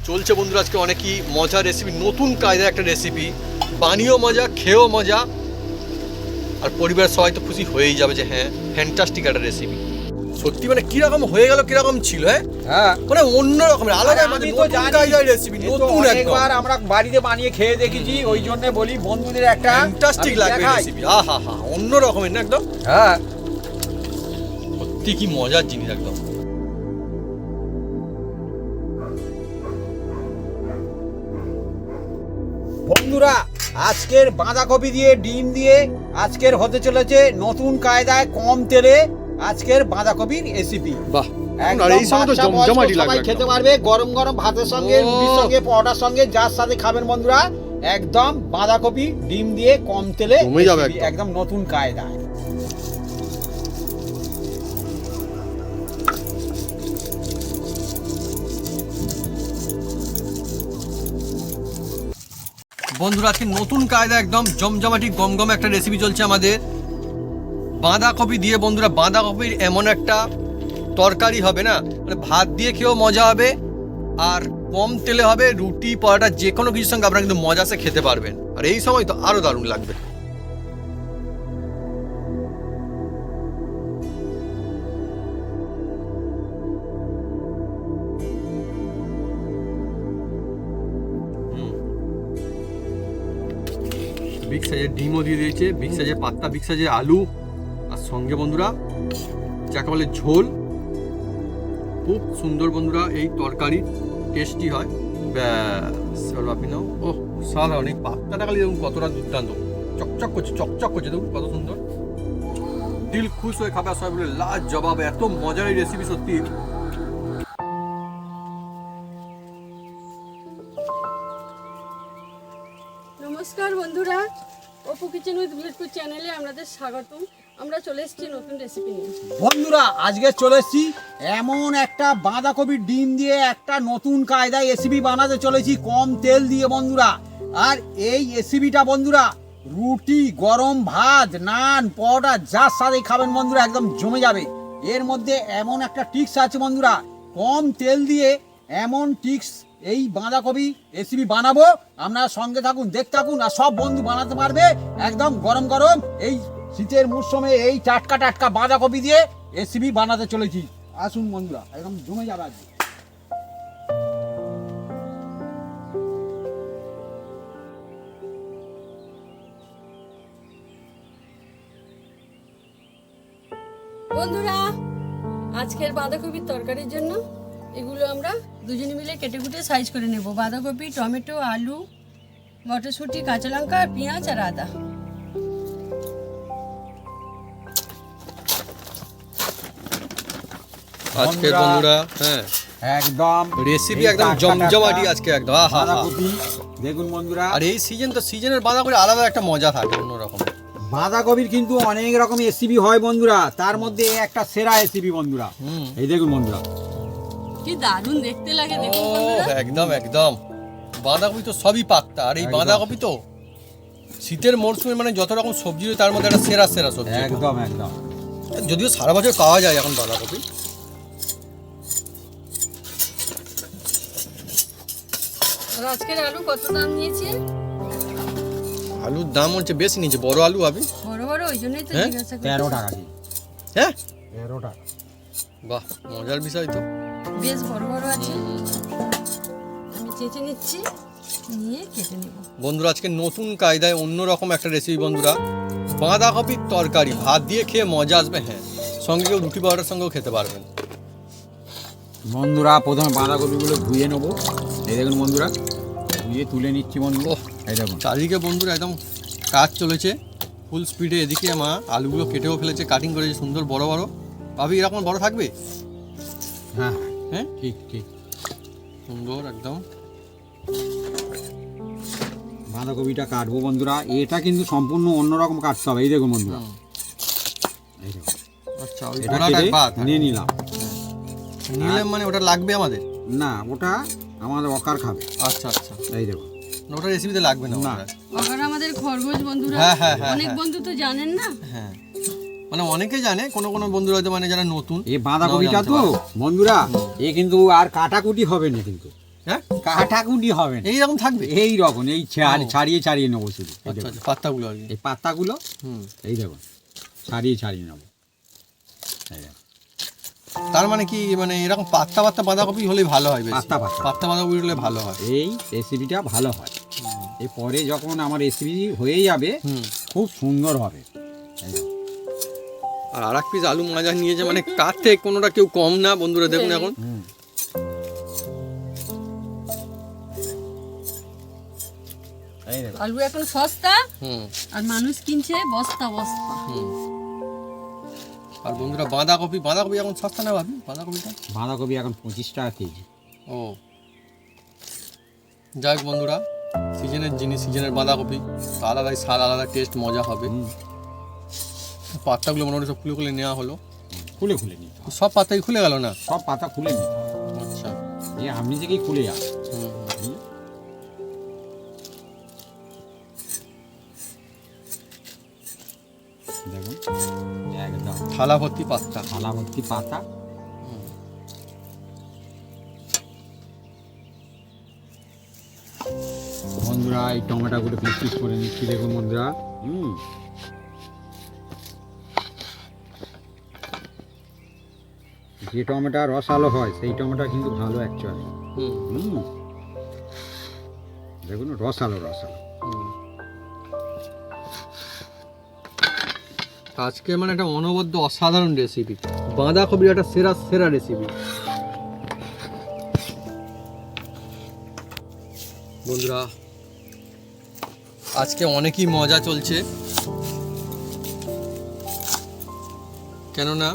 চলছে বন্ধুরা আজকে অনেকই মজার রেসিপি, নতুন কায়দার একটা রেসিপি, বানিয়েও মজা, খেয়েও মজা, আর পরিবারের সবাই তো খুশি হয়েই যাবে যে হ্যাঁ ফ্যান্টাস্টিক একটা রেসিপি। সত্যি মানে কিরকম হয়ে গেল, কিরকম ছিল, হ্যাঁ মানে অন্য রকমের আলাদা কায়দার রেসিপি, নতুন একবার আমরা বাড়িতে বানিয়ে খেয়ে দেখেছি, ওই জন্য বলি বন্ধুদের একটা ফ্যান্টাস্টিক লাগবে রেসিপি। আহা হা, অন্য রকমের না একদম, হ্যাঁ সত্যি কি মজার জিনিস একদম। বন্ধুরা আজকের বাঁধাকপি দিয়ে ডিম দিয়ে আজকের হতে চলেছে নতুন কায়দায় কম তেলে আজকের বাঁধাকপির রেসিপি। বাহ, আর এই সময় তো জমজমাটি লাগবে, সবাই খেতে পারবে গরম গরম ভাতের সঙ্গে, রুটির সঙ্গে, পরোটার সঙ্গে, যার সাথে খাবেন বন্ধুরা। একদম বাঁধাকপি ডিম দিয়ে কম তেলে জমে যাবে একদম নতুন কায়দায়। বন্ধুরা আজকে নতুন কায়দা একদম জমজমাটি গমগম একটা রেসিপি চলছে আমাদের বাঁধাকপি দিয়ে। বন্ধুরা বাঁধাকপির এমন একটা তরকারি হবে না, মানে ভাত দিয়ে খেয়েও মজা হবে, আর কম তেলে হবে, রুটি পরোটা যে কোনো কিছুর সঙ্গে আপনারা কিন্তু মজাসে খেতে পারবেন, আর এই সময় তো আরও দারুণ লাগবে। বিগ সাইজের ডিমও দিয়ে দিয়েছে, বিগ সাইজের পাত্তা, বিগ সাইজের আলু, আর সঙ্গে বন্ধুরা যাকে বলে ঝোল। খুব সুন্দর বন্ধুরা এই তরকারি, টেস্টি হয়। ব্যাস আপনি নাও। ওহ সাদা অনেক পাত্তাটা খালি দেখুন কতটা দুর্দান্ত, চকচক করছে, চকচক করছে, দেখুন কত সুন্দর, দিল খুশ হয়ে খাবে সবাই বলে লাজ জবাব। এত মজার এই রেসিপি সত্যি। নমস্কার বন্ধুরা, অপু কিচেন উইথ ভিলেজপুর চ্যানেলে আপনাদের স্বাগতম। আমরা চলে এসেছি নতুন রেসিপি নিয়ে। বন্ধুরা আজকে চলে এসেছি এমন একটা বাঁধাকপির ডিম দিয়ে একটা নতুন কায়দায় রেসিপি বানাতে চলেছি কম তেল দিয়ে বন্ধুরা। আর এই রেসিপিটা বন্ধুরা রুটি, গরম ভাত, নান, পরোটা যার সাথে খাবেন বন্ধুরা একদম জমে যাবে। এর মধ্যে এমন একটা টিক্স আছে বন্ধুরা, কম তেল দিয়ে এমন টিক্স এই বাঁধাকপি রেসিপি বানাবো। আপনারা সঙ্গে থাকুন, দেখতে থাকুন, আর সব বন্ধু বানাতে পারবে একদম গরম গরম এই শীতের মরশুমে এই টাটকা টাটকা বাঁধাকপি দিয়ে রেসিপি বানাতে চলেছি। আসুন বন্ধুরা, একদম জমে যাবে আজকে। বন্ধুরা আজকের বাঁধাকপির তরকারির জন্য এগুলো আমরা দুজনে মিলে কেটে কুটে সাইজ করে নেব। বাঁধাকপি, টমেটো, আলু, মটরশুঁটি, কাঁচা লঙ্কা, আর পেঁয়াজ আর আদা। আজকে বন্ধুরা হ্যাঁ একদম রেসিপি একদম জমজমাটি আজকে একদম। আহা হা, দেখুন বন্ধুরা, আর এই সিজন তো সিজনের বাঁধাকপি আলাদা একটা মজা থাকে অন্যরকম। বাঁধাকপির কিন্তু অনেক রকম রেসিপি হয় বন্ধুরা, তার মধ্যে একটা সেরা রেসিপি বন্ধুরা। এই দেখুন বন্ধুরা কি দারুণ দেখতে লাগে, দেখুন বন্ধুরা। একদম একদম বাঁধাকপি তো সবই পাত্তা, আর এই বাঁধাকপি তো শীতের মরশুমে মানে যত রকম সবজি হয় তার মধ্যে একটা সেরা সেরা সবজি। একদম একদম, যদিও সারা বছর পাওয়া যায় এখন বাঁধাকপি। আর আজকের আলু কত দাম নিয়েছে? আলুর দাম হচ্ছে বেশি নিয়েছে, বড় আলু হবে বড় বড়, ওই জন্যই তো হ্যাঁ? জিজ্ঞাসা 13 করছি। টাকা দিই। হ্যাঁ 13 টাকা। বাহ, মজার বিষয় তো। বেশ বড় বড় আছে, আমি চেঁচে নিচ্ছি, নিয়ে কেটে নেব। বন্ধুরা আজকে নতুন কায়দায় অন্যরকম একটা রেসিপি বন্ধুরা, বাঁধাকপির তরকারি, ভাত দিয়ে খেয়ে মজা আসবে, হ্যাঁ সঙ্গে কেউ রুটি পরোটার সঙ্গেও খেতে পারবেন। বন্ধুরা প্রথমে বাঁধাকপিগুলো ধুয়ে নেবো। এই দেখুন বন্ধুরা, ধুয়ে তুলে নিচ্ছি বন্ধু। এই দেখুন চারিদিকে বন্ধুরা একদম কাজ চলেছে ফুল স্পিডে। এদিকে মা আলুগুলো কেটেও ফেলেছে, কাটিং করেছে সুন্দর বড় বড়। ভাবি এরকম বড় থাকবে? হ্যাঁ হ্যাঁ ঠিক ঠিক, সুন্দর একদম। বাঁধাকপিটা কাটবো বন্ধুরা, এটা কিন্তু সম্পূর্ণ অন্যরকম কাটতে হবে। এই দেখুন বন্ধুরা, এই দেখুন আচ্ছা, ওই এটা গোড়াটা কেটে বাদ নিয়ে নিলাম। নিলে মানে ওটা লাগবে আমাদের? না, ওটা আমাদের অকার খাবে। আচ্ছা আচ্ছা, এই দেখুন ওটা রেসিপিতে লাগবে না না। আমাদের। ওখানে আমাদের খরগোশ বন্ধুরা, হ্যাঁ, হ্যাঁ, হ্যাঁ, অনেক হ্যাঁ। বন্ধু তো জানেন না। হ্যাঁ মানে অনেকে জানে, কোনো কোনো বন্ধুরা হয়তো মানে যারা নতুন এই বাঁধাকপিটা তো বন্ধুরা, এ কিন্তু আর কাটাকুটি হবে না কিন্তু। হ্যাঁ কাটাকুটি হবে না, এইরকম থাকবে। এই রকম এই ছাড়িয়ে ছাড়িয়ে নেবো শুধু। এই আচ্ছা দেখুন, আচ্ছা, পাত্তাগুলো আর কি। এই পাতাগুলো হুম, এই দেখুন ছাড়িয়ে ছাড়িয়ে নেবো। এই দেখুন। তার মানে কি, মানে এরকম পাত্তা পাত্তা বাঁধাকপি হলে ভালো হয় বেশি। পাত্তা পাত্তা। পাত্তা বাঁধাকপি হলে ভালো হয়। এই রেসিপিটা ভালো হয়। এরপরে যখন আমার রেসিপি হয়ে যাবে হুম। খুব সুন্দর হবে। এই দেখুন। আর এক পিস আলু মাজা নিয়েছে, মানে কার থেকে কোনোটা কেউ কম না বন্ধুরা, দেখুন এখন। হুম। এই দেখুন। আলু এখন সস্তা হুম আর মানুষ কিনছে বস্তা বস্তা। হুম। আর বন্ধুরা বাঁধাকপি, বাঁধাকপি এখন সস্তা না ভাবি, বাঁধাকপিটা। বাঁধাকপি এখন 25 টাকা কেজি। ও যাই হোক বন্ধুরা, সিজনের জিনিস, সিজনের বাঁধাকপি তো আলাদাই স্বাদ, আলাদা টেস্ট, মজা হবে। হুম। পাতাগুলো মোটামুটি সব খুলে খুলে নেওয়া হলো। খুলে খুলে নিতে হবে। সব পাতাই খুলে গেল না? সব পাতা খুলে নিতে হবে। আচ্ছা। এই আপনি থেকেই খুলে যাবে। হুম হুম। দেখুন একদম থালা ভর্তি পাত্তা। থালা ভর্তি পাতা। বন্ধুরা এই টমেটোগুলো পিস পিস করে নিচ্ছি, দেখুন বন্ধুরা। যে টমেটো রসালো হয় সেই টমেটো কিন্তু ভালো অ্যাকচুয়ালি। হুম দেখুন রসালো রসালো। হুম। আজকে মানে একটা অনবদ্য অসাধারণ রেসিপি, বাঁধাকপির একটা সেরা সেরা রেসিপি। বন্ধুরা আজকে অনেকই মজা চলছে, কেননা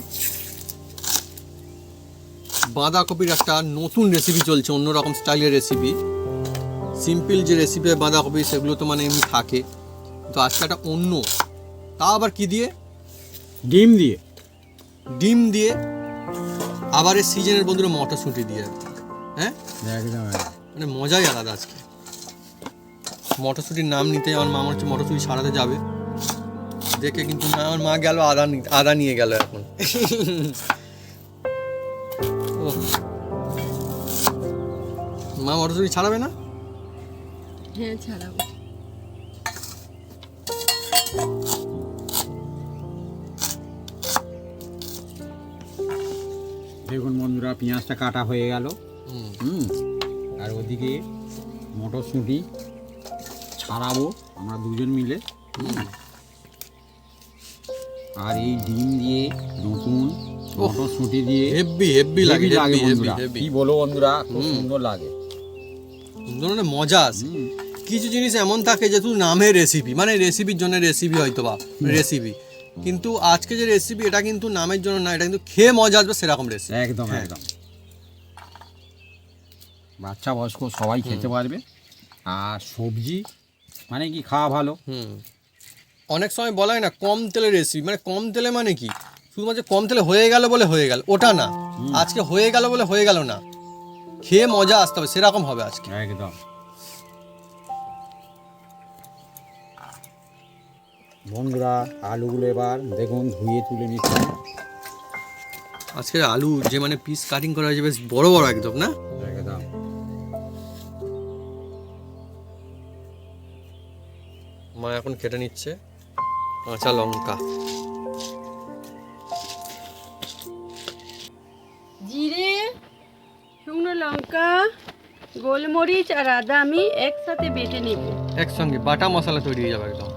বাঁধাকপির একটা নতুন রেসিপি চলছে, অন্যরকম স্টাইলের রেসিপি। সিম্পল যে রেসিপি বাঁধাকপি সেগুলো তো মানে এমনি থাকে, তো আজকে একটা অন্য, তা আবার কি দিয়ে, ডিম দিয়ে। ডিম দিয়ে, আবার এই সিজনের বন্ধুরা মটরশুঁটি দিয়ে আর কি। হ্যাঁ একদম মানে মজাই আলাদা আজকে। মটরশুঁটির নাম নিতে আমার মা মনে হচ্ছে মটরশুঁটি ছাড়াতে যাবে, দেখে কিন্তু না, আমার মা গেল আদা নিয়ে গেল এখন। ওহ, মা মটরশুঁটি ছাড়াবে না? হ্যাঁ ছাড়াবো। দেখুন বন্ধুরা পেঁয়াজটা কাটা হয়ে গেল। হুম। আর ওদিকে মটরশুঁটি ছাড়াবো আমরা দুজন মিলে। আর এই ডিম দিয়ে নতুন মটরশুঁটি দিয়ে হেভি হেভি লাগে, লাগে হেভি বন্ধুরা। হেভি কি বলো বন্ধুরা, খুব হুম। সুন্দর লাগে। সুন্দর মানে মজা আছে। কিছু জিনিস এমন থাকে যে তুই নামে রেসিপি, মানে রেসিপির জন্য রেসিপি হয়তো বা রেসিপি, কিন্তু আজকে যে রেসিপি এটা কিন্তু নামের জন্য না, এটা কিন্তু খেয়ে মজা আসবে সেরকম রেসিপি। একদম হ্যাঁ। একদম বাচ্চা বয়স্ক সবাই খেতে পারবে। আর সবজি মানে কি খাওয়া ভালো। হুম। অনেক সময় বলা হয় না কম তেলের রেসিপি, মানে কম তেলে মানে কি শুধুমাত্র কম তেলে হয়ে গেল বলে হয়ে গেল, ওটা না। আজকে হয়ে গেল বলে হয়ে গেল না, খেয়ে মজা আসতে হবে সেরকম হবে আজকে। একদম বন্ধুরা আলুগুলো এবার দেখুন ধুয়ে তুলে নিচ্ছি। আজকে আলু যে মানে পিস কাটিং করা হয়েছে বেশ বড় বড় একদম, না? একদম মা এখন কেটে নিচ্ছে কাঁচা লঙ্কা। জিরে, শুকনো লঙ্কা, গোলমরিচ আর আদা আমি একসাথে বেটে নেব। একসঙ্গে বাটা মশলা তৈরি হয়ে যাবে একদম।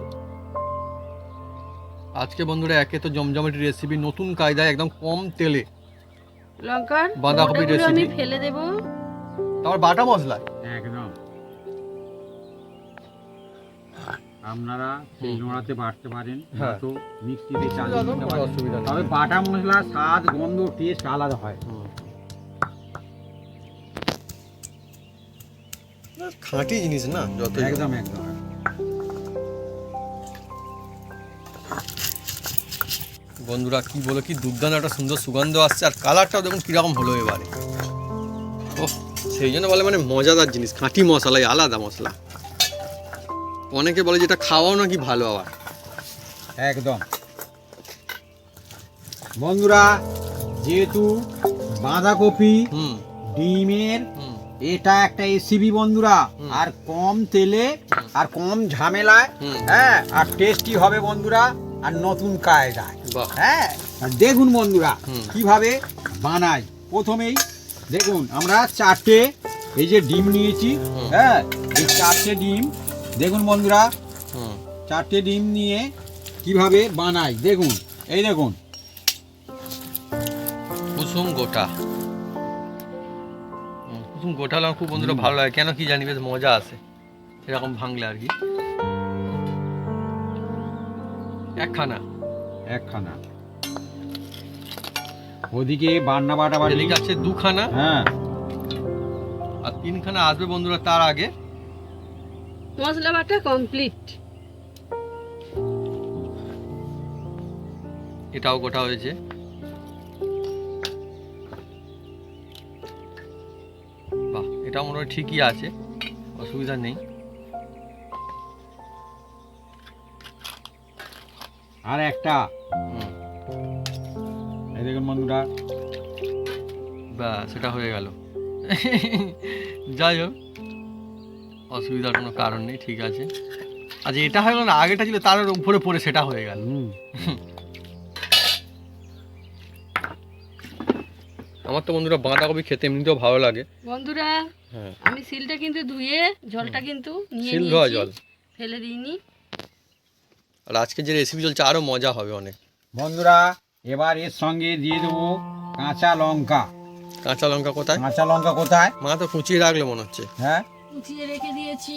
আজকে বন্ধুরা একে তো জমজমাটি রেসিপি, নতুন কায়দায় একদম কম তেলে লঙ্কার বাঁধাকপির বোটাগুলো আমি রেসিপি। ফেলে দেব। তারপর বাটা মশলা একদম আপনারা সেই নোড়াতে বাটতে পারেন, হ্যাঁ। তো মিক্সিতে চালিয়ে নিতে কোনো পারেন। অসুবিধা নেই। তবে বাটা মশলার স্বাদ গন্ধ টেস্ট আলাদা হয়। খাঁটি জিনিস না যত। একদম একদম বন্ধুরা কি বলো, কি দুর্দান্ত একটা সুন্দর সুগন্ধ আসছে, আর কালারটাও দেখুন কিরকম হলো এবারে। ওহ, সেই জন্য বলে মানে মজাদার জিনিস, খাঁটি মশলাই আলাদা মশলা। অনেকে বলে যেটা খাওয়াও নাকি ভালো আবার। একদম বন্ধুরা যেহেতু বাঁধাকপি হুম ডিমের হুম এটা একটা এসিবি বন্ধুরা, আর কম তেলে আর কম ঝামেলায়, হ্যাঁ, আর টেস্টি হবে বন্ধুরা, আর নতুন কায়দায়। বাহ। হ্যাঁ, আর দেখুন বন্ধুরা কিভাবে বানাই। প্রথমেই দেখুন আমরা 4টে এই যে ডিম নিয়েছি, হ্যাঁ, এই 4টে ডিম দেখুন বন্ধুরা, 4টে ডিম নিয়ে কিভাবে বানাই দেখুন। এই দেখুন কুসুম গোটা, কুসুম গোটা হলে আমার খুব বন্ধুরা ভালো লাগে, কেন কি জানি, বেশ মজা আসে এরকম ভাঙলে আর কি। একখানা ওদিকে বান্না বাটা বাটি, এদিকে আছে 2খানা, হ্যাঁ, আর 3খানা আসবে বন্ধুরা তার আগে। মশলা বাটা কমপ্লিট। এটাও গোটা হয়েছে। বাহ, এটা মনে হয় ঠিকই আছে, অসুবিধা নেই। আর একটা, এই দেখুন বন্ধুরা, বা সেটা হয়ে গেল। যাই হোক, অসুবিধার কোনো কারণ নেই, ঠিক আছে। আচ্ছা, এটা হয়ে গেল না, আগেটা ছিল তার উপরে পড়ে সেটা হয়ে গেল। আমার তো বন্ধুরা বাঁধাকপি খেতে এমনিতেও ভালো লাগে বন্ধুরা। হ্যাঁ, আমি সিলটা কিন্তু ধুয়ে জলটা কিন্তু নিয়ে সিল ধোয়া নিয়েছি, জল ফেলে দিইনি। আর আজকে যে রেসিপি চলছে আরো মজা হবে অনেক। বন্ধুরা এবার এর সঙ্গে দিয়ে দেবো কাঁচা লঙ্কা। কাঁচা লঙ্কা কোথায়? কাঁচা লঙ্কা কোথায়? মা তো কুচিয়ে রাখলে মনে হচ্ছে। হ্যাঁ, কুচিয়ে রেখে দিয়েছি।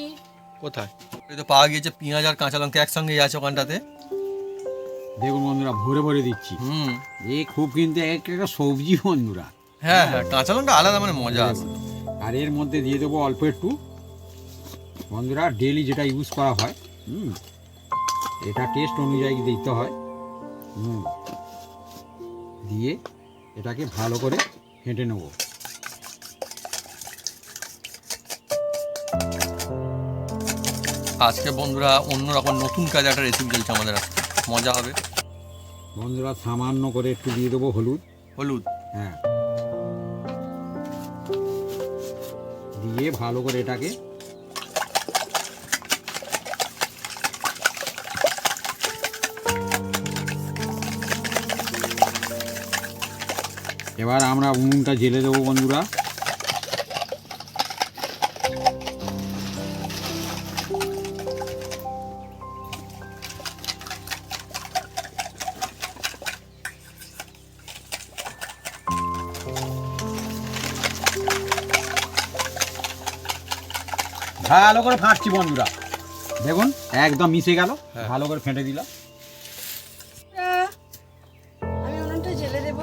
কোথায়? এই তো পাওয়া গিয়েছে পেঁয়াজ আর কাঁচা লঙ্কা একসঙ্গে আছে ওখানটাতে। দেখুন বন্ধুরা ভরে ভরে দিচ্ছি। এ খুব কিন্তু একটা সবজি বন্ধুরা। হ্যাঁ হ্যাঁ, কাঁচা লঙ্কা আলাদা মানে মজা আছে। আর এর মধ্যে দিয়ে দেবো অল্প একটু বন্ধুরা ডেলি যেটা ইউজ করা হয়, এটা টেস্ট অনুযায়ী দিতে হয়, দিয়ে এটাকে ভালো করে হেঁটে নেব। আজকে বন্ধুরা অন্যরকম নতুন কাজ একটা রেসিপি চলছে আমাদের, আজকে মজা হবে। বন্ধুরা সামান্য করে একটু দিয়ে দেবো হলুদ। হলুদ, হ্যাঁ, দিয়ে ভালো করে এটাকে এবার আমরা উনুনটা জেলে দেবো বন্ধুরা। ভালো করে ফাটছি বন্ধুরা, দেখুন একদম মিশে গেল, ভালো করে ফেটে দিলাম। আমি উনুনটা জেলে দেব।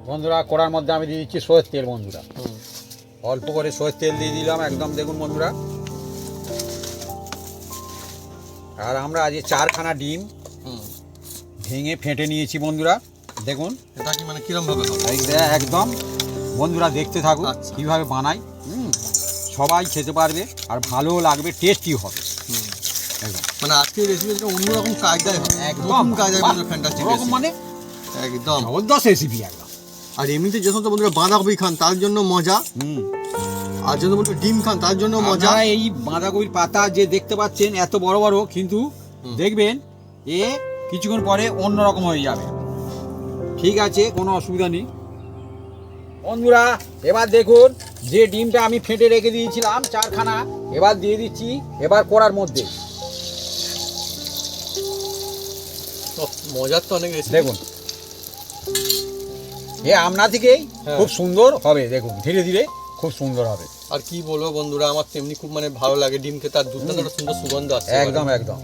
বন্ধুরা কড়ার মধ্যে আমি দিয়ে দিচ্ছি সরষের তেল বন্ধুরা, অল্প করে সরষের তেল দিয়ে দিলাম একদম, দেখুন বন্ধুরা। আর আমরা আজ 4খানা ডিম ভেঙে ফেটে নিয়েছি বন্ধুরা, দেখুন। এটা কি মানে কিরম ভাবে হবে? একদম বন্ধুরা দেখতে থাকুন আচ্ছা। কিভাবে বানাই, সবাই খেতে পারবে আর ভালোও লাগবে, টেস্টি হবে একদম। মানে আজকে রেসিপিটা অন্যরকম কায়দায় হবে, একদম নতুন কায়দায় বন্ধুরা ফ্যান্টাস্টিক ওরকম মানে একদম জবরদস্ত রেসিপি একদম। আর এমনিতে যে সমস্ত বন্ধুরা বাঁধাকপি খান তার জন্য মজা, আর যদি বন্ধুরা ডিম খান তার জন্য মজা। আপনারা এই বাঁধাকপির পাতা যে দেখতে পাচ্ছেন এত বড় বড়, কিন্তু দেখবেন এ কিছুক্ষণ পরে অন্যরকম হয়ে যাবে, ঠিক আছে, কোনো অসুবিধা নেই বন্ধুরা। এবার দেখুন যে ডিমটা আমি ফেটে রেখে দিয়েছিলাম 4খানা, এবার দিয়ে দিচ্ছি এবার কড়ার মধ্যে। মজার তো অনেক রেসিপি, দেখুন এ আমনা থেকেই খুব সুন্দর হবে, দেখুন ধীরে ধীরে খুব সুন্দর হবে। আর কি বলবো বন্ধুরা, আমার তেমনি খুব মানে ভালো লাগে ডিম খেতে, আর দুধটা একটা সুন্দর সুগন্ধ আসছে একদম একদম।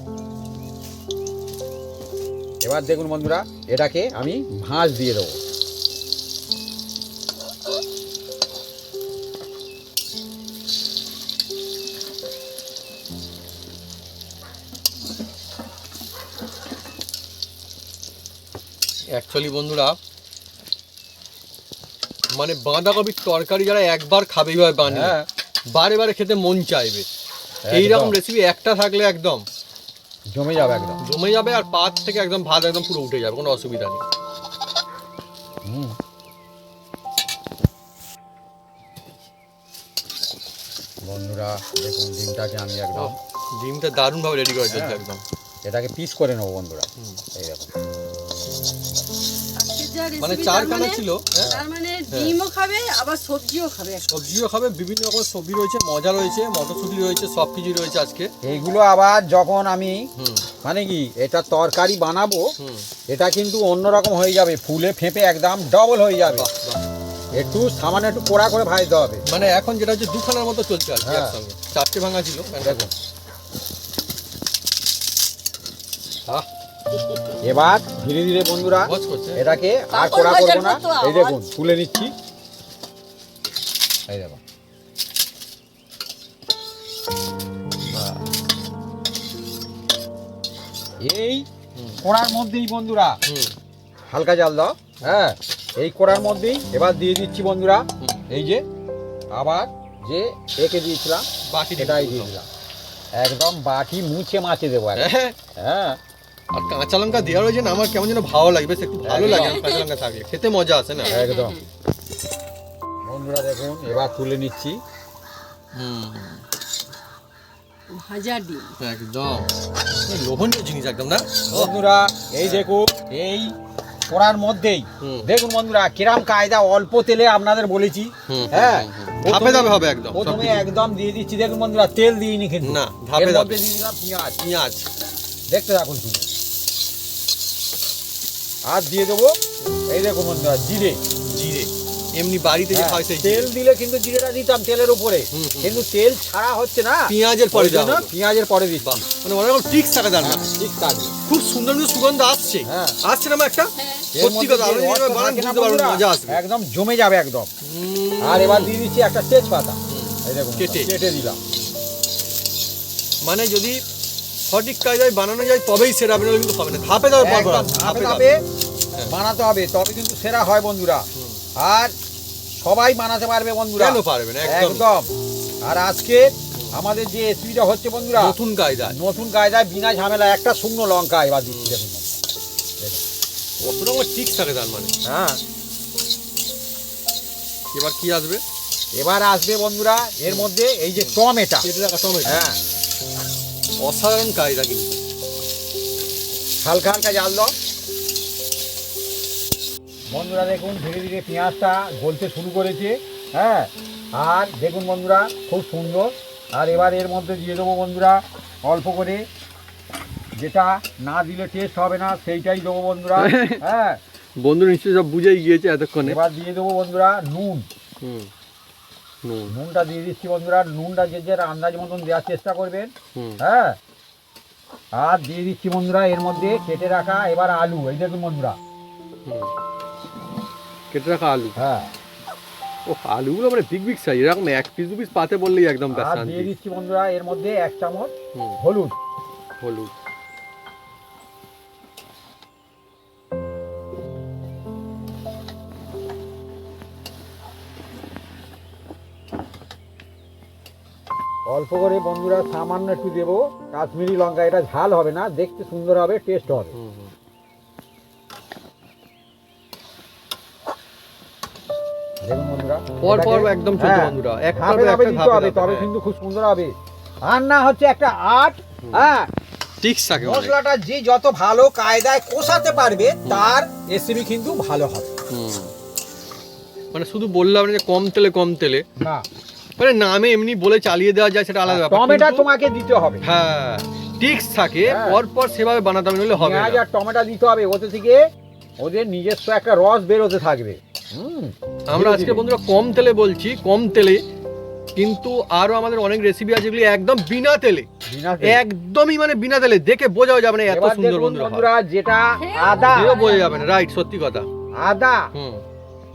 এবার দেখুন বন্ধুরা এটাকে আমি ভাঁজ দিয়ে দেবো। অ্যাকচুয়ালি বন্ধুরা মানে বাঁধাকপির তরকারি যারা একবার খাবে এইভাবে বানিয়ে বারে বারে খেতে মন চাইবে। এইরকম রেসিপি একটা থাকলে একদম জমে যাবে, একদম জমে যাবে, আর পাত থেকে একদম ভাত একদম পুরো উঠে যাবে, কোনো অসুবিধা নেই। বন্ধুরা দেখুন ডিমটাকে আমি একদম ডিমটা দারুণ ভাবে রেডি করে চলছে হ্যাঁ। একদম। এটাকে পিস করে নেবো বন্ধুরা। এই দেখুন আজকের যা মানে recipe, চারখানা ছিল, হ্যাঁ। তার মানে ডিমও খাবে আবার সবজিও খাবে। সবজিও খাবে, বিভিন্ন রকম সবজি রয়েছে, মজা রয়েছে, মটরশুঁটি রয়েছে, সব কিছু রয়েছে আজকে। এইগুলো আবার যখন আমি হুম মানে কি এটা তরকারি বানাবো, হুম। এটা কিন্তু অন্যরকম হয়ে যাবে, ফুলে ফেঁপে একদম ডবল হয়ে যাবে। বাহ, বাহ। একটু সামান্য একটু কড়া করে ভাজতে হবে। মানে এখন যেটা হচ্ছে দুখানার মতো চলছে আর কি হ্যাঁ। একসঙ্গে। চারটে ভাঙা ছিল দেখুন আহ, এবার ধীরে ধীরে বন্ধুরা মজ করছে। এটাকে আর তারপর কড়া ভাজার করবো না। মতো এই আওয়াজ। দেখুন তুলে নিচ্ছি। এই দেখুন বাহ। এই হুম, কড়ার মধ্যেই বন্ধুরা হুম, হালকা জাল দাও। হ্যাঁ এই কড়ার মধ্যেই এবার দিয়ে দিচ্ছি বন্ধুরা হুম। এই যে আবার যে একে দিয়েছিলাম বাকি সেটাই দিয়ে দিলাম। একদম বাটি মুছে মাছে দেবো একদম। হ্যাঁ। হ্যাঁ আর কাঁচা লঙ্কা দেওয়া রয়েছে না, আমার কেমন যেন ভালো লাগে, বেশ একটু ভালো লাগে একদম। কাঁচা লঙ্কা থাকলে, খেতে মজা আসে না। একদম বন্ধুরা দেখুন এবার তুলে নিচ্ছি। হুম, ভাজা ডিম একদম লোভনীয় জিনিস একদম না। বন্ধুরা এই দেখুন এই কড়ার মধ্যেই হুম। দেখুন বন্ধুরা কিরাম কায়দা, অল্প তেলে আপনাদের বলেছি। হুম, হ্যাঁ ধাপে ধাপে হবে একদম প্রথমে সবকিছু। একদম দিয়ে দিচ্ছি দেখুন বন্ধুরা, তেল দিইনি কিন্তু না, ধাপে এর ধাপে। মধ্যে দিয়ে দিলাম পেঁয়াজ। পেঁয়াজ, দেখতে থাকুন শুধু। আর দিয়ে দেবো এই দেখুন বন্ধুরা জিরে। জিরে, এমনি বাড়িতে যে হ্যাঁ, খায় সেই তেল জিরে। দিলে কিন্তু জিরেটা দিতাম তেলের উপরে, হুম, হুম। কিন্তু তেল ছাড়া হচ্ছে না, পেঁয়াজের পরে ওই জন্য দেওয়া হলো। পেঁয়াজের পরে দিচ্ছি। বাহ, মানে অনেক রকম ট্রিক্স থাকে তার হ্যাঁ, মধ্যে। ঠিক থাকবে। খুব সুন্দর সুন্দর সুগন্ধ আসছে। হ্যাঁ। আসছে না আমার একটা হ্যাঁ। এর সত্যি মধ্যে কথা, যে আপনি রসটা যেভাবে বানান থাকে না বুঝতে পারবেন, বন্ধুরা, মজা আসবে। একদম জমে যাবে একদম। হুম। আর এবার দিয়ে দিচ্ছি একটা তেজপাতা। এই দেখুন কেটে। কেটে দিলাম। মানে যদি সঠিক কায়দায় বানানো যায় তবেই সেরা, হবে না কিন্তু হবে না। ধাপে ধাপে পর পর একদম আসবে, ধাপে ধাপে ধাপে হ্যাঁ। বানাতে হবে, তবে কিন্তু সেরা হয় বন্ধুরা। আর সবাই বানাতে পারবে বন্ধুরা। কেন পারবে না, একদম। একদম। আর আজকে আমাদের যে রেসিপিটা হচ্ছে বন্ধুরা নতুন কায়দায়, নতুন কায়দায় বিনা ঝামেলা, একটা শুকনো লঙ্কা এবার দিচ্ছি দেখুন। কত রকমের ট্রিক্স থাকে তার মানে। হ্যাঁ এবার কি আসবে? এবার আসবে বন্ধুরা এর মধ্যে এই যে টমেটো। কেটে রাখা টমেটো। হ্যাঁ অসাধারণ কায়দা কিন্তু। হালকা হালকা জাল দাও বন্ধুরা। দেখুন ধীরে ধীরে পেঁয়াজটা গলতে শুরু করেছে। হ্যাঁ আর দেখুন বন্ধুরা খুব সুন্দর। আর এবার এর মধ্যে দিয়ে দেবো বন্ধুরা অল্প করে, যেটা না দিলে টেস্ট হবে না সেইটাই দেবো বন্ধুরা। হ্যাঁ বন্ধু নিশ্চয়ই সব বুঝেই গিয়েছে এতক্ষণে। এবার দিয়ে দেবো বন্ধুরা নুন। হুম, নুন। নুনটা দিয়ে দিচ্ছি বন্ধুরা। নুনটা যে যে আন্দাজ মতন দেওয়ার চেষ্টা করবেন। হুম, হ্যাঁ আর দিয়ে দিচ্ছি বন্ধুরা এর মধ্যে কেটে রাখা এবার আলু। এই দেখুন বন্ধুরা। হুম। কেটে রাখা আলু। হ্যাঁ ও, আলুগুলো মানে বিগ বিগ সাইজ, এরকম এক পিস দু পিস পাতে বললেই একদম ব্যাস আর শান্তি। দিয়ে দিচ্ছি বন্ধুরা এর মধ্যে 1 চামচ হুম, হলুদ। হলুদ। অল্প করে বন্ধুরা সামান্য একটু দেবো কাশ্মীরি লঙ্কা। এটা ঝাল হবে না, দেখতে সুন্দর হবে, টেস্ট হবে। হুম, হুম। দেখুন বন্ধুরা পর পর এটাকে- একদম চলছে হ্যাঁ, বন্ধুরা, একটা ধাপে পর ধাপে একটা, দিতে ধাপে হবে, ধাপে, তবে হ্যাঁ। কিন্তু খুব সুন্দর হবে। আর না হচ্ছে একটা আর্ট। হ্যাঁ ট্রিক্স থাকে অনেক। মশলাটা যে যত ভালো কায়দায় কষাতে পারবে তার রেসিপি কিন্তু ভালো হবে। হুম। মানে শুধু বললাম না যে কম তেলে কম তেলে, না মানে নামে এমনি বলে চালিয়ে দেওয়া যায়, সেটা আলাদা ব্যাপার। টমেটো কিন্তু- তোমাকে দিতে হবে। হ্যাঁ, ট্রিক্স থাকে, হ্যাঁ। পর পর সেভাবে বানাতে হবে, নইলে হবে পেঁয়াজ না। আর টমেটো দিতে হবে, ওতে থেকে ওদের নিজস্ব একটা রস বেরোতে থাকবে। আমরা ধীরে আজকে ধীরে। বন্ধুরা কম তেলে বলছি, কম তেলে, কিন্তু আরো আমাদের অনেক রেসিপি আছে যেগুলি একদম বিনা তেলে, বিনা তেলে। একদমই মানে বিনা তেলে, দেখে বোঝাও যাবে না এত এবার সুন্দর দেখুন বন্ধুরা হয়। বন্ধুরা যেটা আদা, দেখেও বোঝা যাবে না, রাইট, সত্যি কথা। আদা, হুম,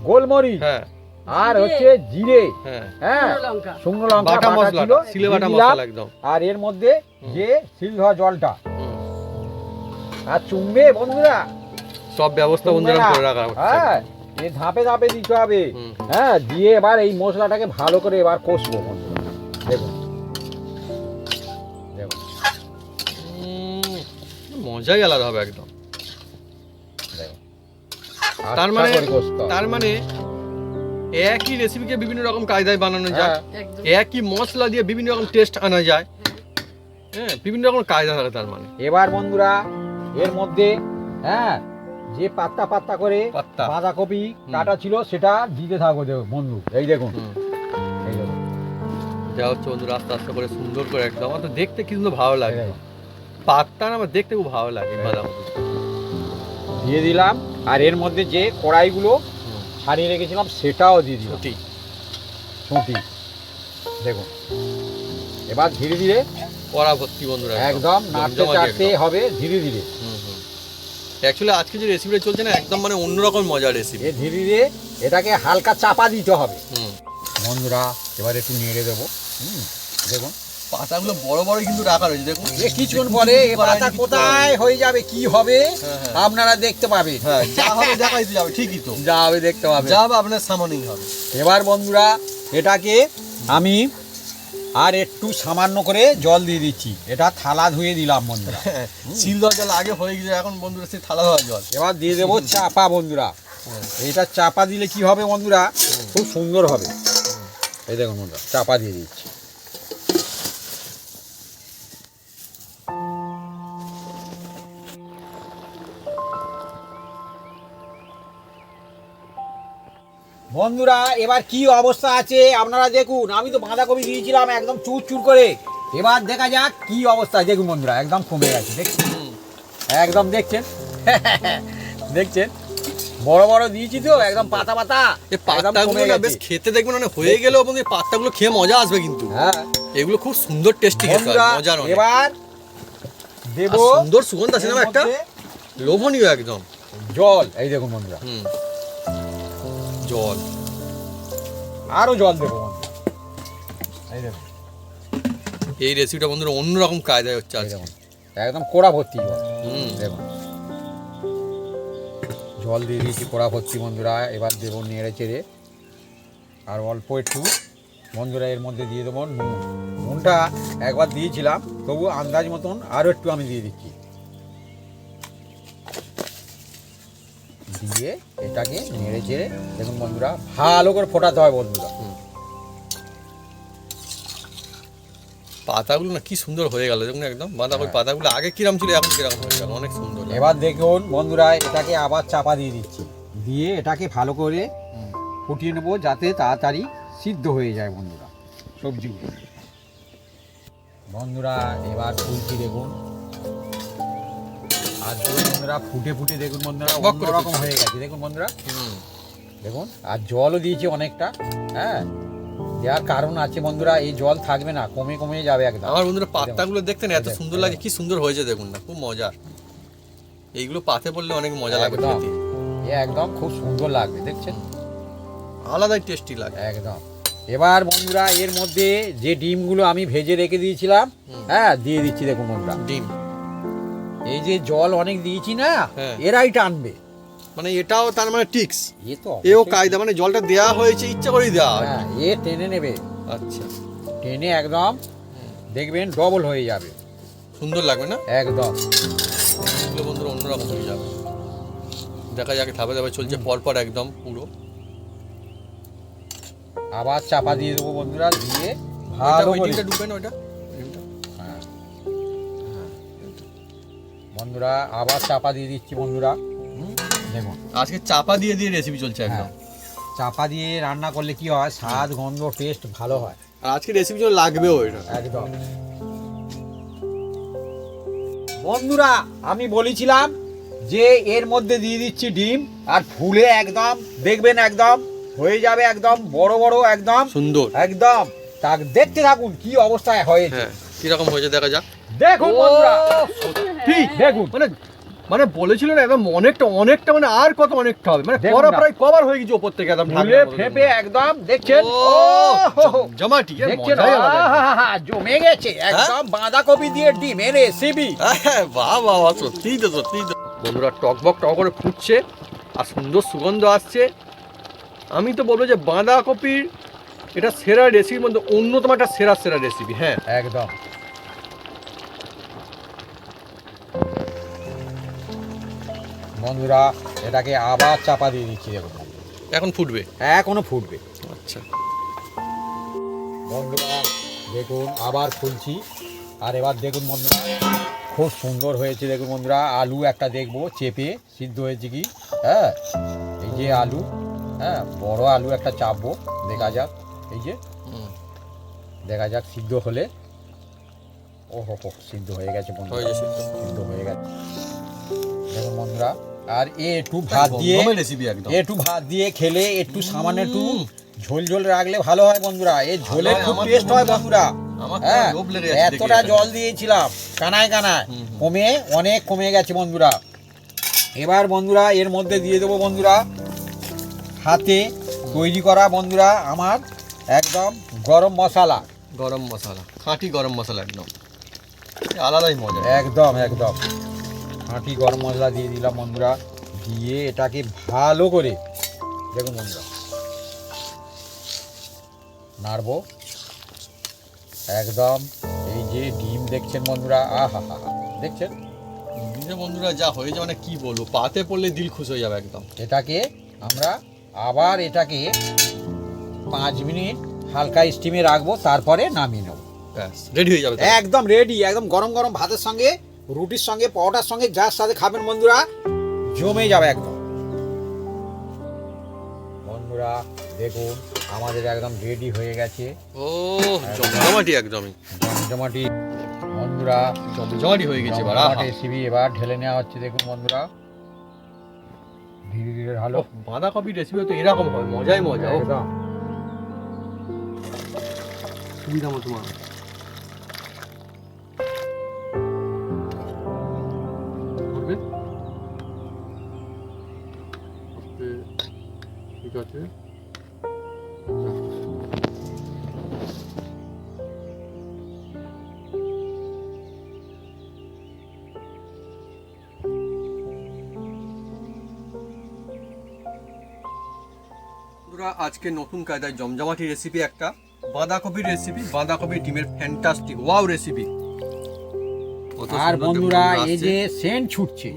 গোলমরিচ হ্যাঁ, আর হচ্ছে জিরে। হ্যাঁ। হ্যাঁ শুকনো লঙ্কা শুকনো লঙ্কা বাটা বাটা মশলা, ছিল, সিলে দিয়ে বাটা দিলাম। মশলা একদম। আর এর মধ্যে হুম। যে সিল ধোয়া জলটা হুম। আর চুমবে বন্ধুরা। সব ব্যবস্থা বন্ধুরা চুমবে না। করে রাখা হচ্ছে। হ্যাঁ এই ধাপে ধাপে দিতে হবে। হুম। হ্যাঁ দিয়ে এবার এই মশলাটাকে ভালো করে এবার কষবো বন্ধুরা। দেখুন দেখুন মজাই আলাদা হবে একদম। দেখুন। তার আচ্ছা মানে করে কষতে হবে। তার মানে একই রেসিপিকে বিভিন্ন রকম কায়দায় বানানো যায়, একদম একই মশলা দিয়ে বিভিন্ন রকম টেস্ট আনা যায়। হ্যাঁ, বিভিন্ন রকম কায়দা থাকে তার মানে। এবার বন্ধুরা এর মধ্যে হ্যাঁ যে পাত্তা পাত্তা করে পাত্তা। বাঁধাকপি কাটা ছিল সেটা দিতে থাকবো দেখুন বন্ধু, এই দেখুন এই দেখুন যা হচ্ছে বন্ধুরা আস্তে আস্তে করে সুন্দর করে একদম, আমার তো দেখতে কি সুন্দর ভালো লাগে। এই দেখুন। পাত্তা না আমার দেখতে খুব ভালো লাগে বাঁধাকপি। দিয়ে দিলাম, আর এর মধ্যে যে কড়াইগুলো ছাড়িয়ে রেখেছিলাম সেটাও দিয়ে দিলাম, সত্যি ছুটি দেখুন। এবার ধীরে ধীরে কড়া ভর্তি বন্ধুরা, একদম নাড়তে চাড়তে হবে ধীরে ধীরে। অ্যাকচুয়ালি আজকে যে রেসিপিটা চলছে না একদম মানে অন্যরকম মজার রেসিপি। এ ধীরে ধীরে এটাকে হালকা চাপা দিতে হবে বন্ধুরা। এবার একটু নেড়ে দেবো। দেখুন পাতাগুলো বড় বড় কিন্তু রাখা রয়েছে দেখুন। এ কিছুক্ষণ পরে এ পাতা কোথায় হয়ে যাবে কি হবে আপনারা দেখতে পাবেন। হ্যাঁ, যা হবে দেখাই তো যাবে, ঠিকই তো যা হবে দেখতে পাবেন, যা হবে আপনার সামানেই হবে। এবার বন্ধুরা এটাকে আমি আর একটু সামান্য করে জল দিয়ে দিচ্ছি, এটা থালা ধুয়ে দিলাম বন্ধুরা। শিল দেওয়া জল আগে হয়ে গেছে, এখন বন্ধুরা সেই থালা ধোয়া জল। এবার দিয়ে দেবো চাপা বন্ধুরা। এটা চাপা দিলে কি হবে বন্ধুরা, খুব সুন্দর হবে। এই দেখুন বন্ধুরা চাপা দিয়ে দিচ্ছি। বন্ধুরা এবার কি অবস্থা আছে আপনারা দেখুন। আমি তো বাঁধাকপি দিয়েছিলাম একদম চুর চুর করে, এবার দেখা যাক কি অবস্থা। দেখুন বন্ধুরা একদম কমে গেছে, দেখছেন একদম, দেখছেন দেখছেন বড় বড় দিয়েছি তো একদম পাতা পাতা। এই পাতাগুলো না বেশ খেতে দেখবেন মানে হয়ে গেলেও এবং এই পাতাগুলো খেয়ে মজা আসবে কিন্তু। হ্যাঁ এগুলো খুব সুন্দর টেস্টি খেতে হয়, বন্ধুরা মজার অনেক। এবার দেব আর সুন্দর সুগন্ধ আছে না এর একটা, মধ্যে লোভনীয় একদম। জল। এই দেখুন বন্ধুরা জল, আরো জল দেবো বন্ধুরা। এই দেখুন এই রেসিপিটা বন্ধুরা অন্যরকম কায়দায় হচ্ছে এই আজকে। দেখুন একদম কোড়া ভর্তি জল। হুম, দেখুন জল দিয়ে দিয়েছি কোড়া ভর্তি বন্ধুরা। এবার দেবো নেড়ে চেড়ে, আর অল্প একটু বন্ধুরা এর মধ্যে দিয়ে দেবো নুন। নুনটা একবার দিয়েছিলাম, তবু আন্দাজ মতন আরও একটু আমি দিয়ে দিচ্ছি। দিয়ে এটাকে নেড়ে চেড়ে দেখুন বন্ধুরা ভালো করে ফোটাতে হয় বন্ধুরা। পাতাগুলো না কি সুন্দর হয়ে গেল দেখুন একদম। বাঁধাকপি পাতাগুলো আগে কিরম ছিল এখন কিরকম হয়ে গেল, অনেক সুন্দর। এবার দেখুন বন্ধুরা এটাকে আবার চাপা দিয়ে দিচ্ছি, দিয়ে এটাকে ভালো করে ফুটিয়ে নেবো যাতে তাড়াতাড়ি সিদ্ধ হয়ে যায় বন্ধুরা সবজিগুলো। বন্ধুরা এবার ফুলছি দেখুন, আর দেখুন বন্ধুরা ফুটে ফুটে দেখুন বন্ধুরা টকবক করে অন্যরকম হয়ে গেছে দেখুন বন্ধুরা। দেখুন আর জলও দিয়েছি অনেকটা। হ্যাঁ দেওয়ার কারণ আছে বন্ধুরা, এই জল থাকবে না, কমে কমে যাবে একদম। আমার বন্ধুরা পাতাগুলো দেখতে না এত সুন্দর লাগে, কি সুন্দর হয়েছে দেখুন না, খুব মজার। এইগুলো পাতে পড়লে অনেক মজা লাগবে একদম খেতে, এ একদম খুব সুন্দর লাগবে দেখছেন, আলাদাই টেস্টি লাগে একদম। এবার বন্ধুরা এর মধ্যে যে ডিমগুলো আমি ভেজে রেখে দিয়েছিলাম হ্যাঁ দিয়ে দিচ্ছি দেখুন বন্ধুরা। ডিম, এই যে জল অনেক দিয়েছি না, হ্যাঁ। এরাই টানবে। মানে এটাও তার মানে টিক্স, এ তো এও কায়দা, মানে জলটা দেওয়া হয়েছে ইচ্ছা করেই দেওয়া হয়। হ্যাঁ এ টেনে নেবে, আচ্ছা, টেনে একদম দেখবেন ডবল হয়ে যাবে সুন্দর লাগবে না একদম। এগুলো বন্ধুরা অন্যরকম হয়ে যাবে। দেখা যাক ধাপে ধাপে চলছে পরপর একদম পুরো। আবার চাপা দিয়ে দেবো বন্ধুরা, দিয়ে ভালো করে ডিমটা ডুবে না ওটা ডিমটা। হ্যাঁ। বন্ধুরা আবার চাপা দিয়ে দিচ্ছি বন্ধুরা। দেখুন আজকে চাপা দিয়ে দিয়ে রেসিপি চলছে একদম। হ্যাঁ, চাপা দিয়ে রান্না করলে কি হয়, স্বাদ গন্ধ টেস্ট ভালো হয় আর আজকে রেসিপি জন্য লাগবেও এটা একদম। বন্ধুরা আমি বলেছিলাম যে এর মধ্যে দিয়ে দিচ্ছি ডিম, আর ফুলে একদম দেখবেন একদম হয়ে যাবে একদম বড় বড় একদম সুন্দর। একদম। তা দেখতে থাকুন কি অবস্থায় হয়েছে। হ্যাঁ কিরকম হয়েছে দেখা যাক। দেখুন বন্ধুরা ঠিক দেখুন মানে মানে বলেছিল না একদম অনেকটা অনেকটা মানে আর কত অনেকটা হবে, মানে দেখুন করা না। প্রায় কভার হয়ে গেছে উপর থেকে একদম ফুলে ফেপে একদম দেখছেন জমাটি দেখছেন আহাহাহা, জমে গেছে একদম বাঁধাকপি দিয়ে ডিমের রেসিপি। বাহ বাহ বাহ, সত্যিই তো সত্যিই তো। বন্ধুরা টকবক টক করে ফুটছে আর সুন্দর সুগন্ধ আসছে। আমি তো বলবো যে বাঁধাকপির এটা সেরা রেসিপির মধ্যে অন্যতম একটা সেরা সেরা রেসিপি। হ্যাঁ একদম। বন্ধুরা এটাকে আবার চাপা দিয়ে দিচ্ছি দেখুন। এখন ফুটবে? এখনো ফুটবে। আচ্ছা বন্ধুরা দেখুন আবার খুলছি, আর এবার দেখুন বন্ধুরা খুব সুন্দর হয়েছে। দেখুন বন্ধুরা আলু একটা দেখবো চেপে সিদ্ধ হয়েছে কি। হ্যাঁ এই যে আলু, হ্যাঁ বড় আলু একটা চাপবো, দেখা যাক। এই যে দেখা যাক সিদ্ধ হলে। ও হো সিদ্ধ হয়ে গেছে বন্ধুরা, সিদ্ধ হয়ে গেছে দেখুন বন্ধুরা। আর একটু ভাত দিয়ে রেসিপি একদম একটু ভাত দিয়ে খেলে একটু সামান্য একটু ঝোল ঝোল রাখলে ভালো হয় বন্ধুরা। এই ঝোলের খুব টেস্ট হয় বন্ধুরা। হ্যাঁ এতটা জল দিয়েছিলাম কানায় কানায়, কমে অনেক কমে গেছে বন্ধুরা। এবার বন্ধুরা এর মধ্যে দিয়ে দেবো বন্ধুরা হাতে তৈরি করা বন্ধুরা আমার একদম গরম মশলা। গরম মশলা, খাঁটি গরম মশলা, একদম আলাদাই মজা। একদম একদম খাঁটি গরম মশলা দিয়ে দিলাম বন্ধুরা। দিয়ে এটাকে ভালো করে দেখুন বন্ধুরা নাড়বো একদম। এই যে ডিম দেখছেন বন্ধুরা, আহা হা হা দেখছেন বন্ধুরা যা হয়েছে মানে কি বলবো, পাতে পড়লে দিল খুশ হয়ে যাবে একদম। এটাকে আমরা আবার এটাকে 5 মিনিট হালকা স্টিমে রাখবো, তারপরে নামিয়ে নেবো। ব্যাস রেডি হয়ে যাবে। একদম রেডি, একদম গরম গরম ভাতের সঙ্গে, রুটির সঙ্গে, পরোটার সঙ্গে, যার সাথে খাবেন বন্ধুরা জমে যাবে একদম। বন্ধুরা দেখুন আমাদের একদম রেডি হয়ে গেছে। ও জমজমাটি, একদমই জমজমাটি বন্ধুরা, জমজমাটি হয়ে গেছে। এবার রেসিপি এবার ঢেলে নেওয়া হচ্ছে দেখুন বন্ধুরা, ধীরে ধীরে ভালো। বাঁধাকপির রেসিপি তো এরকম হয়, মজাই মজা। একদম সুবিধা মতো মা করবে। ঠিক আছে আজকে নতুন কায়দায় জমজমাটি রেসিপি, একটা বাঁধাকপির রেসিপি, বাঁধাকপি ডিমের ফ্যান্টাস্টিক ওয়াও রেসিপি। আর বন্ধুরা এই যে সেন্ট ছুটছে,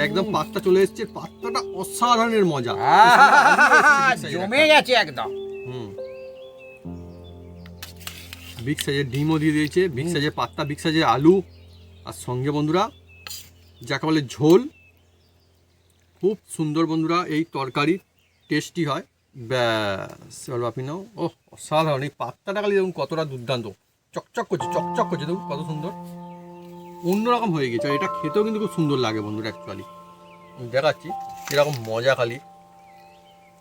একদম পাত্তা চলে এসছে, পাত্তাটা অসাধারণের মজা, জমে গেছে একদম। বিগ সাইজের ডিমও দিয়ে দিয়েছে, বিগ সাইজের পাত্তা, বিগ সাইজের আলু, আর সঙ্গে বন্ধুরা যাকে বলে ঝোল। খুব সুন্দর বন্ধুরা এই তরকারি, টেস্টি হয়। ব্যাস চলো আপনি নাও। ও অসাধারণ, এই পাত্তাটা খালি দেখুন কতটা দুর্দান্ত, চকচক করছে, চকচক করছে, দেখুন কত সুন্দর, অন্যরকম হয়ে গেছে। আর এটা খেতেও কিন্তু খুব সুন্দর লাগে বন্ধুরা। অ্যাকচুয়ালি দেখাচ্ছি এরকম মজা, খালি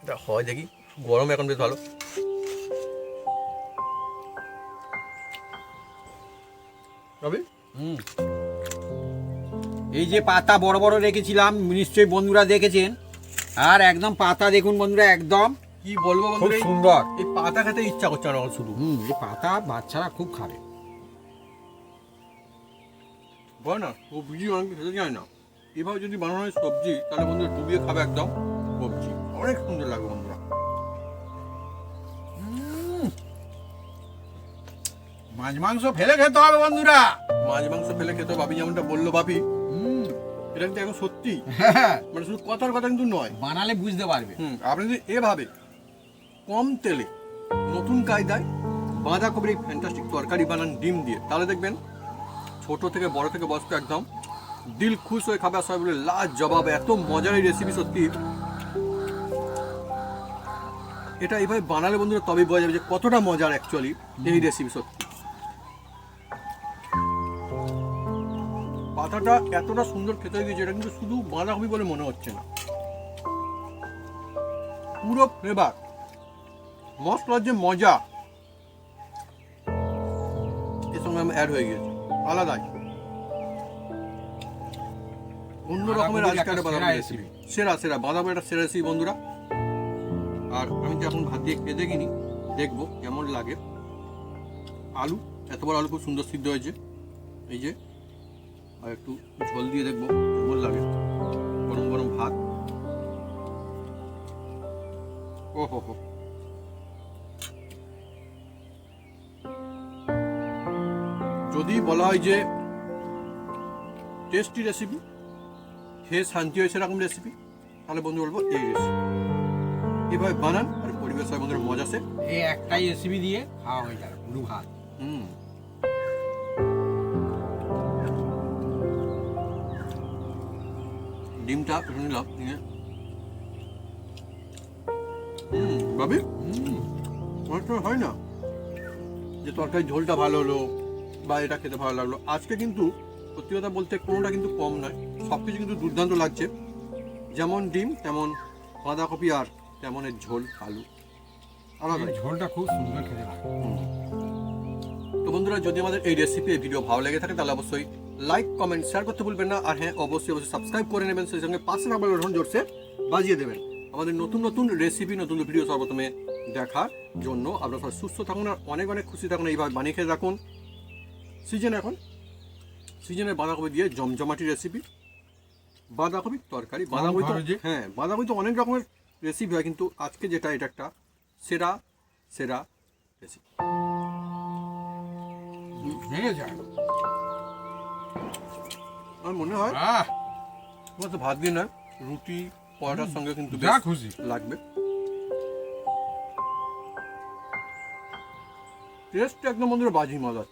এটা হয় দেখি। গরম এখন বেশ ভালো। এই যে পাতা বড় বড় রেখেছিলাম, নিশ্চয়ই বন্ধুরা দেখেছেন। আর একদম পাতা দেখুন বন্ধুরা, একদম কি বলবো খুব বন্ধুরা, সুন্দর। এই পাতা খেতে ইচ্ছা করছে না আমার শুধু। এই পাতা বাচ্চারা খুব খাবে। বল না সবজি অনেক খেতে যায় না, এভাবে যদি বানানো হয় সবজি, তাহলে বন্ধুরা ডুবিয়ে খাবে একদম সবজি, অনেক সুন্দর লাগবে বন্ধুরা। মাছ মাংস ফেলে খেতে হবে বন্ধুরা, মাছ মাংস ফেলে খেতে ভাবি যেমনটা বললো ভাবি, এটা কিন্তু এখন সত্যি, মানে শুধু কথার কথা কিন্তু নয়, বানালে বুঝতে পারবে। আপনি যদি এভাবে কম তেলে নতুন কায়দায় বাঁধাকপির এই ফ্যান্টাস্টিক তরকারি বানান ডিম দিয়ে, তাহলে দেখবেন ছোট থেকে বড় থেকে বয়স্ক একদম দিল খুশ হয়ে খাবে। আর সবাই বলে লাজ জবাব, এত মজার এই রেসিপি সত্যি। এটা এইভাবে বানালে বন্ধুরা তবেই বোঝা যাবে যে কতটা মজার অ্যাকচুয়ালি এই রেসিপি সত্যি। পাতাটা এতটা সুন্দর খেতে হয়ে গেছে, এটা কিন্তু শুধু বাঁধাকপি বলে মনে হচ্ছে না, পুরো ফ্লেভার, মশলার যে মজা এর সঙ্গে অ্যাড হয়ে গেছে আলাদাই, অন্য রকমের আজকে একটা বাঁধাকপি রেসিপি, সেরা সেরা বাঁধাকপি একটা সেরা রেসিপি বন্ধুরা। আর আমি তো এখন ভাত দিয়ে খেয়ে দেখিনি, দেখবো কেমন লাগে। আলু, এত বড় আলু খুব সুন্দর সিদ্ধ হয়েছে। এই যে আর একটু ঝোল দিয়ে দেখবো কেমন লাগে, গরম গরম ভাত। ও হো হো, যদি বলা হয় যে টেস্টি রেসিপি, খেয়ে শান্তি হয়েছে এরকম রেসিপি, তাহলে বন্ধু বলবো এই রেসিপি। এভাবে বানান আর পরিবেশ হয় বন্ধুরা মজা আসে। এই একটাই রেসিপি দিয়ে খাওয়া হয়ে যাবে পুরো ভাত। হুম ডিমটা কেটে নিলাম নিয়ে ভাবি অনেক সময় হয় না যে তরকারি ঝোলটা ভালো হলো বা এটা খেতে ভালো লাগলো, আজকে কিন্তু সত্যি কথা বলতে কোনোটা কিন্তু কম নয়, সব কিছু কিন্তু দুর্দান্ত লাগছে। যেমন ডিম তেমন বাঁধাকপি আর তেমন এর ঝোল আলু আলাদা। এই ঝোলটা খুব সুন্দর খেতে লাগে। তো বন্ধুরা যদি আমাদের এই রেসিপি এই ভিডিও ভালো লেগে থাকে তাহলে অবশ্যই লাইক কমেন্ট শেয়ার করতে ভুলবেন না, আর হ্যাঁ অবশ্যই সাবস্ক্রাইব করে নেবেন, সেই সঙ্গে পাশে থাকা বেল জোরসে বাজিয়ে দেবেন আমাদের নতুন নতুন রেসিপি নতুন ভিডিও সর্বপ্রথমে দেখার জন্য। আপনারা সবাই সুস্থ থাকুন আর অনেক অনেক খুশি থাকুন, এইভাবে বানিয়ে খেয়ে রাখুন। সিজন এখন সিজনের বাঁধাকপি দিয়ে জমজমাটি রেসিপি, বাঁধাকপি তরকারি। বাঁধাকপি তো হ্যাঁ বাঁধাকপি তো অনেক রকমের রেসিপি হয়, কিন্তু আজকে যেটা এটা একটা সেরা সেরা রেসিপি। আমার মনে হয় তোমার তো ভাত দিয়ে নয়, রুটি পরোটার সঙ্গে কিন্তু যা বেশ খুশি লাগবে। টেস্ট একদম বন্ধুরা বাজি মজা।